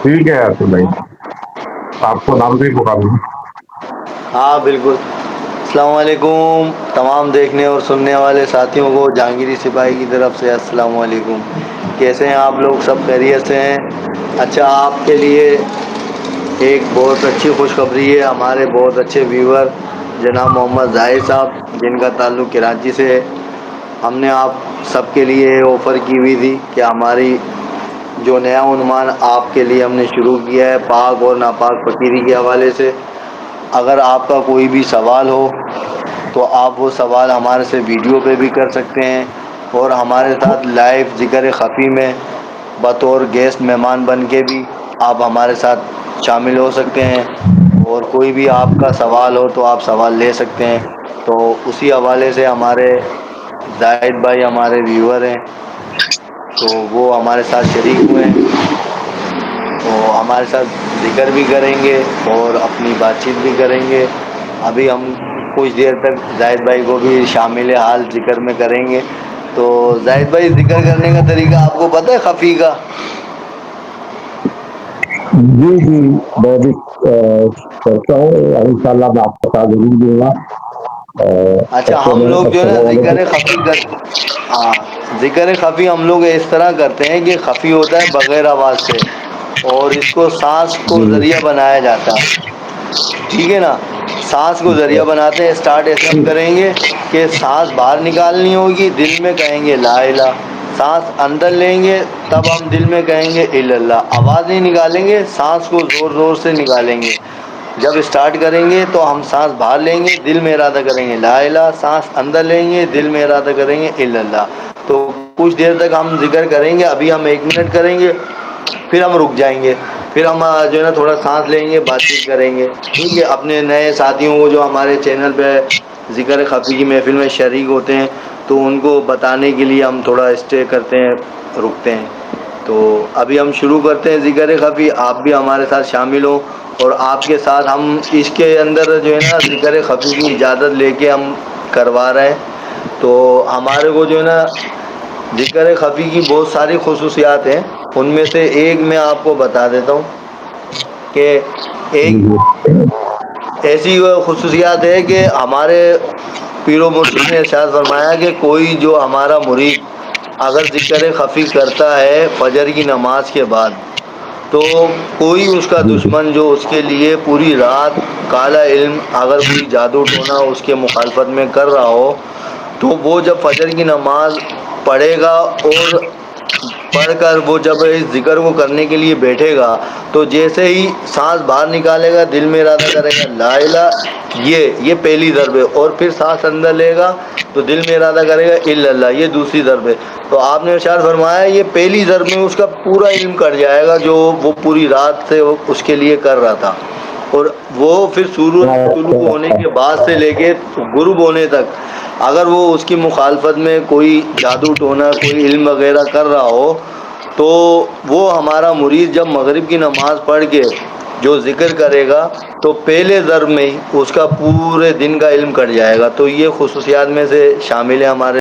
ٹھیک ہے تو بھائی، آپ کو نام سے ہی پکاروں؟ ہاں بالکل. السلام علیکم تمام دیکھنے اور سننے والے ساتھیوں کو جہانگیری سپاہی کی طرف سے السلام علیکم. کیسے ہیں آپ لوگ؟ سب خیریت سے ہیں؟ اچھا، آپ کے لیے ایک بہت اچھی خوشخبری ہے. ہمارے بہت اچھے ویور جناب محمد ظاہر صاحب، جن کا تعلق کراچی سے ہے، ہم نے آپ سب کے لیے آفر کی ہوئی تھی کہ ہماری جو نیا عنوان آپ کے لیے ہم نے شروع کیا ہے پاک اور ناپاک فقیری کے حوالے سے، اگر آپ کا کوئی بھی سوال ہو تو آپ وہ سوال ہمارے سے ویڈیو پہ بھی کر سکتے ہیں، اور ہمارے ساتھ لائیو ذکر خفی میں بطور گیسٹ مہمان بن کے بھی آپ ہمارے ساتھ شامل ہو سکتے ہیں، اور کوئی بھی آپ کا سوال ہو تو آپ سوال لے سکتے ہیں. تو اسی حوالے سے ہمارے زاہد بھائی ہمارے ویور ہیں، تو وہ ہمارے ساتھ شریک ہوئے ہیں، تو ہمارے ساتھ ذکر بھی کریں گے اور اپنی بات چیت بھی کریں گے. ابھی ہم کچھ دیر تک زاہد بھائی کو بھی شامل حال ذکر میں کریں گے. تو زاہد بھائی، ذکر کرنے کا طریقہ آپ کو پتہ ہے خفی کا؟ جی جی، میں بھی کرتا ہوں ان شاء اللہ. میں آپ کا ساتھ ضرور دوں گا. اچھا، ہم لوگ جو ہے نا السلام ذکر علیکم. خفی کر ہاں، ذکر خفی ہم لوگ اس طرح کرتے ہیں کہ خفی ہوتا ہے بغیر آواز سے، اور اس کو سانس کو جی ذریعہ بنایا جاتا ہے. ٹھیک ہے نا؟ سانس کو ذریعہ بناتے ہیں. اسٹارٹ ایسے ہم کریں گے کہ سانس باہر نکالنی ہوگی، دل میں کہیں گے لا الہ. سانس اندر لیں گے تب ہم دل میں کہیں گے الا اللہ. آواز نہیں نکالیں گے، سانس کو زور زور سے نکالیں گے. جب اسٹارٹ کریں گے تو ہم سانس باہر لیں گے، دل میں ارادہ کریں گے لا الہ. سانس اندر لیں گے، دل میں ارادہ کریں گے الا اللہ. تو کچھ دیر تک ہم ذکر کریں گے. ابھی ہم 1 منٹ کریں گے، پھر ہم رک جائیں گے، پھر ہم جو ہے نا تھوڑا سانس لیں گے، بات چیت کریں گے. ٹھیک ہے؟ اپنے نئے ساتھیوں کو جو ہمارے چینل پہ ذکر خفی کی محفل میں شریک ہوتے ہیں تو ان کو بتانے کے لیے ہم تھوڑا اسٹے کرتے ہیں، رکتے ہیں. تو ابھی ہم شروع کرتے ہیں ذکر خفی. آپ بھی ہمارے ساتھ شامل ہوں، اور آپ کے ساتھ ہم اس کے اندر جو ہے نا ذکر خفی کی اجازت لے کے ہم کروا رہے ہیں. تو ہمارے کو جو ہے نا ذکر خفی کی بہت ساری خصوصیات ہیں. ان میں سے ایک میں آپ کو بتا دیتا ہوں کہ ایک جی ایسی خصوصیات ہے کہ ہمارے پیر و مرشد نے ارشاد فرمایا کہ کوئی جو ہمارا مرید اگر ذکر خفی کرتا ہے فجر کی نماز کے بعد، تو کوئی اس کا جی جی دشمن جو اس کے لیے پوری رات کالا علم، اگر کوئی جادو ٹونا اس کے مخالفت میں کر رہا ہو، تو وہ جب فجر کی نماز پڑھے گا اور پڑھ کر وہ جب اس ذکر کو کرنے کے لیے بیٹھے گا، تو جیسے ہی سانس باہر نکالے گا، دل میں ارادہ کرے گا لا الہ، یہ پہلی ضرب ہے. اور پھر سانس اندر لے گا تو دل میں ارادہ کرے گا الا اللہ، یہ دوسری ضرب ہے. تو آپ نے ارشاد فرمایا یہ پہلی ضرب میں اس کا پورا علم کٹ جائے گا جو وہ پوری رات سے اس کے لیے کر رہا تھا. اور وہ پھر سورج طلوع ہونے کے بعد سے لے کے غروب ہونے تک اگر وہ اس کی مخالفت میں کوئی جادو ٹونا، کوئی علم وغیرہ کر رہا ہو، تو وہ ہمارا مرید جب مغرب کی نماز پڑھ کے جو ذکر کرے گا تو پہلے ضرب میں ہی اس کا پورے دن کا علم کٹ جائے گا. تو یہ خصوصیات میں سے شامل ہے ہمارے